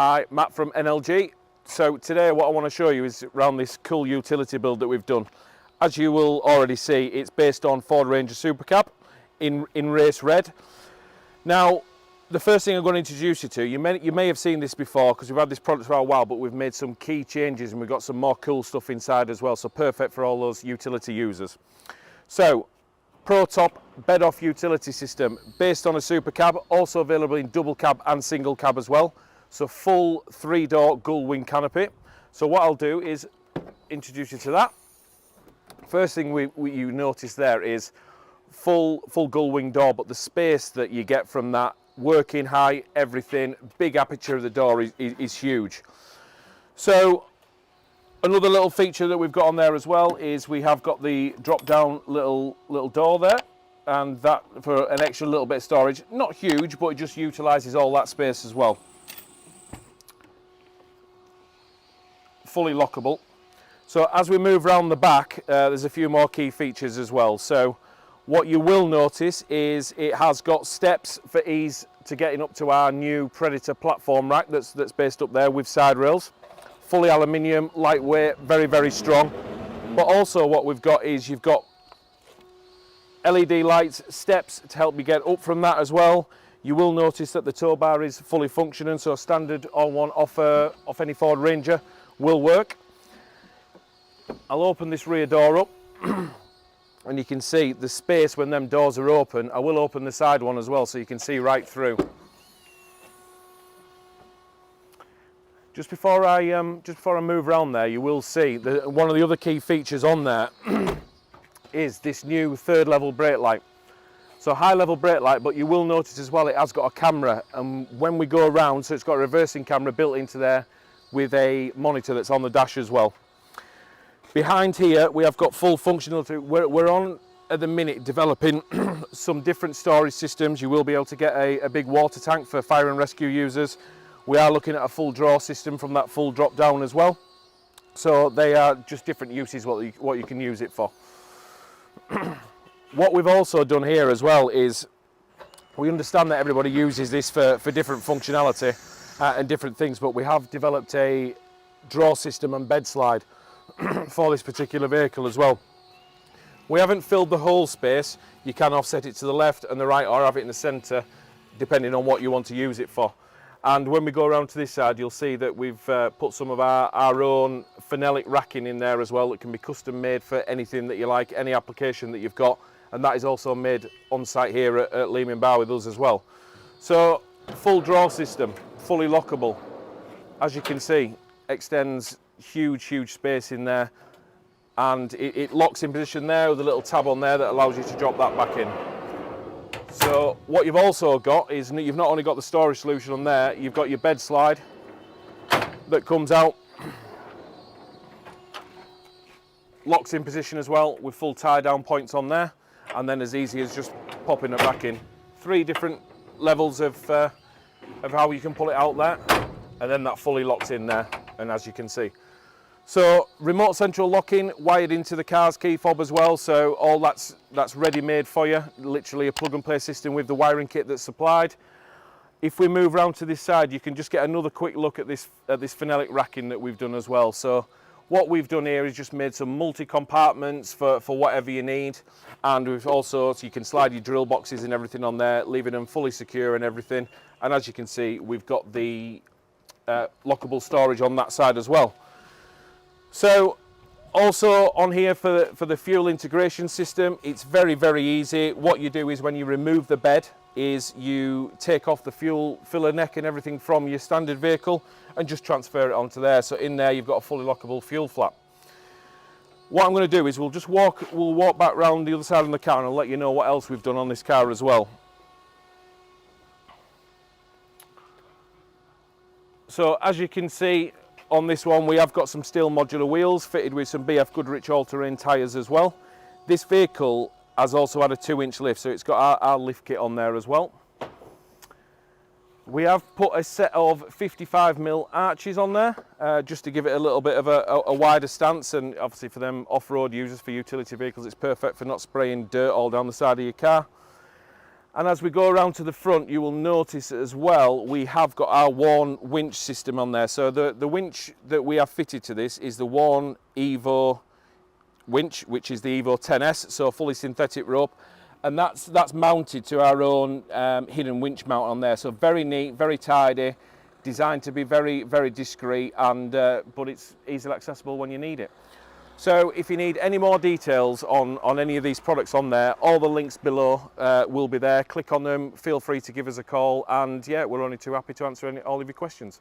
Hi, Matt from NLG. So today what I want to show you is around this cool utility build that we've done. As you will already see, it's based on Ford Ranger Super Cab in race red. Now, the first thing I'm going to introduce you to, you may have seen this before because we've had this product for a while, but we've made some key changes and we've got some more cool stuff inside as well, so perfect for all those utility users. So, ProTop bed-off utility system based on a Super Cab, also available in double cab and single cab as well. So full 3-door gull wing canopy. So what I'll do is introduce you to that. First thing you notice there is full gull wing door, but the space that you get from that, working height, everything, big aperture of the door is huge. So another little feature that we've got on there as well is we have got the drop down little door there, and that for an extra little bit of storage. Not huge, but it just utilises all that space as well. Fully lockable. So as we move around the back, there's a few more key features as well. So what you will notice is it has got steps for ease to getting up to our new Predator platform rack that's based up there with side rails. Fully aluminium, lightweight, very, very strong. But also what we've got is you've got LED lights, steps to help you get up from that as well. You will notice that the tow bar is fully functioning, so standard on-one off any Ford Ranger will work. I'll open this rear door up and you can see the space when them doors are open. I will open the side one as well so you can see right through. Just before I move around there, you will see that one of the other key features on there is this new 3rd level brake light. So high level brake light, but you will notice as well it has got a camera, and when we go around, so it's got a reversing camera built into there with a monitor that's on the dash as well. Behind here we have got full functionality. We're on at the minute developing some different storage systems. You will be able to get a big water tank for fire and rescue users. We are looking at a full draw system from that full drop down as well. So they are just different uses what you can use it for. What we've also done here as well is we understand that everybody uses this for different functionality and different things, but we have developed a draw system and bed slide for this particular vehicle as well. We haven't filled the whole space. You can offset it to the left and the right or have it in the centre depending on what you want to use it for. And when we go around to this side, you'll see that we've put some of our own phenolic racking in there as well that can be custom made for anything that you like, any application that you've got, and that is also made on site here at Leeming Bar with us as well. So full draw system, fully lockable. As you can see, extends huge space in there, and it locks in position there with a little tab on there that allows you to drop that back in. So what you've also got is you've not only got the storage solution on there, you've got your bed slide that comes out, locks in position as well with full tie down points on there, and then as easy as just popping it back in. 3 different levels of how you can pull it out there, and then that fully locks in there, and as you can see. So remote central locking wired into the car's key fob as well, so all that's ready made for you, literally a plug and play system with the wiring kit that's supplied. If we move around to this side, you can just get another quick look at this phenolic racking that we've done as well. So what we've done here is just made some multi-compartments for whatever you need, and we've also, so you can slide your drill boxes and everything on there, leaving them fully secure and everything. And as you can see, we've got the lockable storage on that side as well. So also on here for the fuel integration system, it's very easy. What you do is when you remove the bed is you take off the fuel filler neck and everything from your standard vehicle and just transfer it onto there. So in there you've got a fully lockable fuel flap. What I'm going to do is we'll walk back round the other side of the car and I'll let you know what else we've done on this car as well. So as you can see, on this one we have got some steel modular wheels fitted with some BF Goodrich all-terrain tyres as well. This vehicle has also had a 2-inch lift, so it's got our lift kit on there as well. We have put a set of 55mm arches on there just to give it a little bit of a wider stance, and obviously for them off-road users, for utility vehicles, it's perfect for not spraying dirt all down the side of your car. And as we go around to the front, you will notice as well, we have got our Warn winch system on there. So the winch that we have fitted to this is the Warn Evo winch, which is the Evo 10S, so fully synthetic rope. And that's mounted to our own hidden winch mount on there. So very neat, very tidy, designed to be very, very discreet, and but it's easily accessible when you need it. So if you need any more details on any of these products on there, all the links below will be there. Click on them, feel free to give us a call, and yeah, we're only too happy to answer all of your questions.